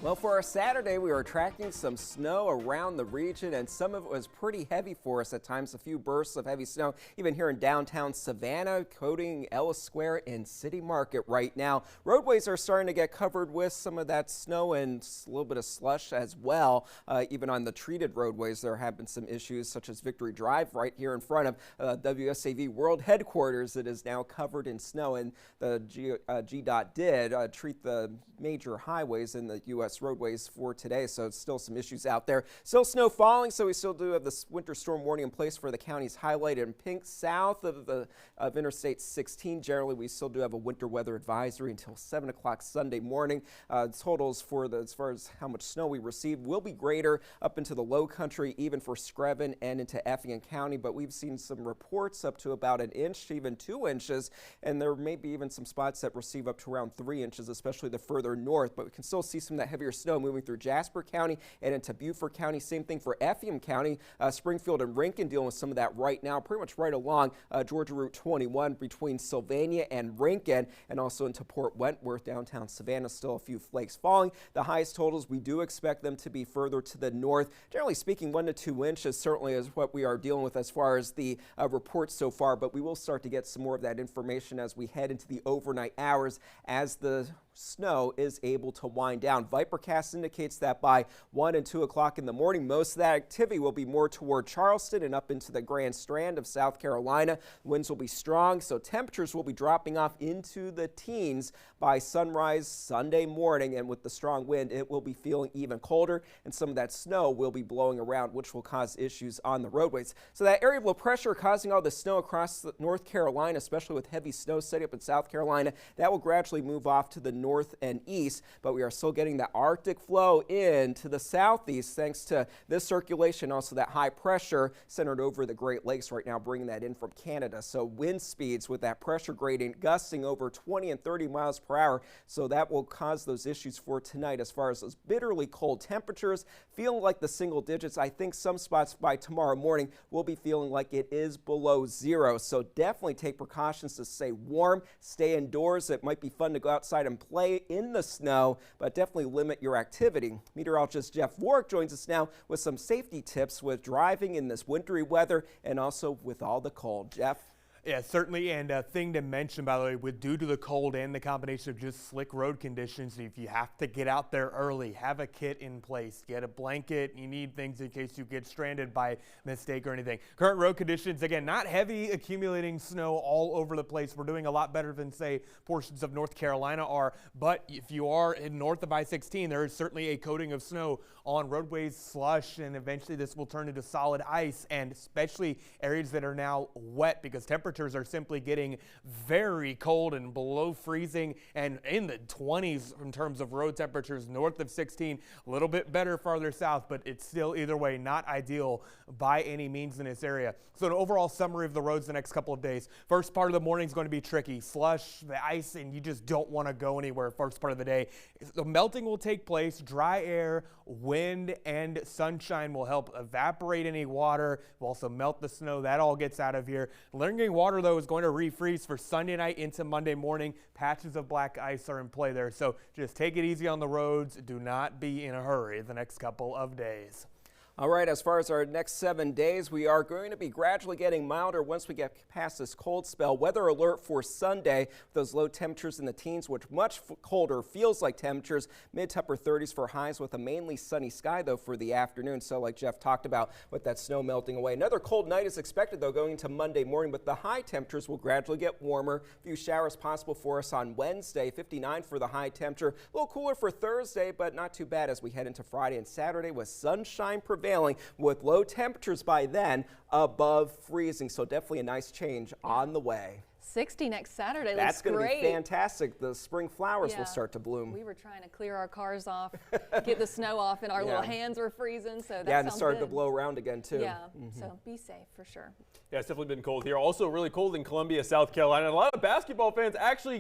Well, for our Saturday, we were tracking some snow around the region, and some of it was pretty heavy for us at times. A few bursts of heavy snow, even here in downtown Savannah, coating Ellis Square and City Market right now. Roadways are starting to get covered with some of that snow and a little bit of slush as well. Even on the treated roadways, there have been some issues, such as Victory Drive right here in front of WSAV World Headquarters. It is now covered in snow, and the GDOT did treat the major highways in the U.S. roadways for today, so still some issues out there. Still snow falling, so we still do have this winter storm warning in place for the counties highlighted in pink south of Interstate 16. Generally, we still do have a winter weather advisory until 7 o'clock Sunday morning. Totals for as far as how much snow we received will be greater up into the low country, even for Screven and into Effingham County, but we've seen some reports up to about an inch, even 2 inches, and there may be even some spots that receive up to around 3 inches, especially the further north, but we can still see some of that heavier snow moving through Jasper County and into Beaufort County. Same thing for Effingham County, Springfield and Rincon dealing with some of that right now, pretty much right along Georgia Route 21 between Sylvania and Rincon, and also into Port Wentworth, downtown Savannah. Still a few flakes falling. The highest totals, we do expect them to be further to the north. Generally speaking, 1 to 2 inches certainly is what we are dealing with as far as the reports so far, but we will start to get some more of that information as we head into the overnight hours as the snow is able to wind down. Vipercast indicates that by 1 and 2 o'clock in the morning, most of that activity will be more toward Charleston and up into the Grand Strand of South Carolina. Winds will be strong, so temperatures will be dropping off into the teens by sunrise Sunday morning, and with the strong wind, it will be feeling even colder, and some of that snow will be blowing around, which will cause issues on the roadways. So that area of low pressure causing all the snow across North Carolina, especially with heavy snow setting up in South Carolina, that will gradually move off to the north and east, but we are still getting that Arctic flow into the southeast thanks to this circulation, also that high pressure centered over the Great Lakes right now, bringing that in from Canada. So wind speeds with that pressure gradient gusting over 20 and 30 miles per hour, so that will cause those issues for tonight as far as those bitterly cold temperatures, feeling like the single digits. I think some spots by tomorrow morning will be feeling like it is below zero, so definitely take precautions to stay warm, stay indoors. It might be fun to go outside and play in the snow, but definitely limit your activity. Meteorologist Jeff Warwick joins us now with some safety tips with driving in this wintry weather and also with all the cold. Jeff? Yeah, certainly, and a thing to mention, by the way, with due to the cold and the combination of just slick road conditions, if you have to get out there early, have a kit in place. Get a blanket. You need things in case you get stranded by mistake or anything. Current road conditions, again, not heavy accumulating snow all over the place. We're doing a lot better than, say, portions of North Carolina are, but if you are in north of I-16, there is certainly a coating of snow on roadways, slush, and eventually this will turn into solid ice, and especially areas that are now wet because temperatures are simply getting very cold and below freezing and in the 20s in terms of road temperatures north of 16, a little bit better farther south, but it's still either way not ideal by any means in this area. So an overall summary of the roads the next couple of days. First part of the morning is going to be tricky. Slush, the ice, and you just don't want to go anywhere first part of the day. The melting will take place. Dry air, wind, and sunshine will help evaporate any water. Will also melt the snow. That all gets out of here. Lingering water, though, is going to refreeze for Sunday night into Monday morning. Patches of black ice are in play there, so just take it easy on the roads. Do not be in a hurry the next couple of days. All right, as far as our next 7 days, we are going to be gradually getting milder once we get past this cold spell. Weather alert for Sunday, those low temperatures in the teens, which much colder feels like temperatures, mid to upper 30s for highs with a mainly sunny sky, though, for the afternoon. So like Jeff talked about with that snow melting away. Another cold night is expected, though, going into Monday morning, but the high temperatures will gradually get warmer. A few showers possible for us on Wednesday, 59 for the high temperature. A little cooler for Thursday, but not too bad as we head into Friday and Saturday with sunshine prevailing with low temperatures by then above freezing. So definitely a nice change on the way. 60 next Saturday. That's going to be fantastic. The spring flowers will start to bloom. We were trying to clear our cars off, get the snow off, and our little hands were freezing. So that and it started to blow around again too. Yeah, so be safe for sure. Yeah, it's definitely been cold here. Also really cold in Columbia, South Carolina. A lot of basketball fans actually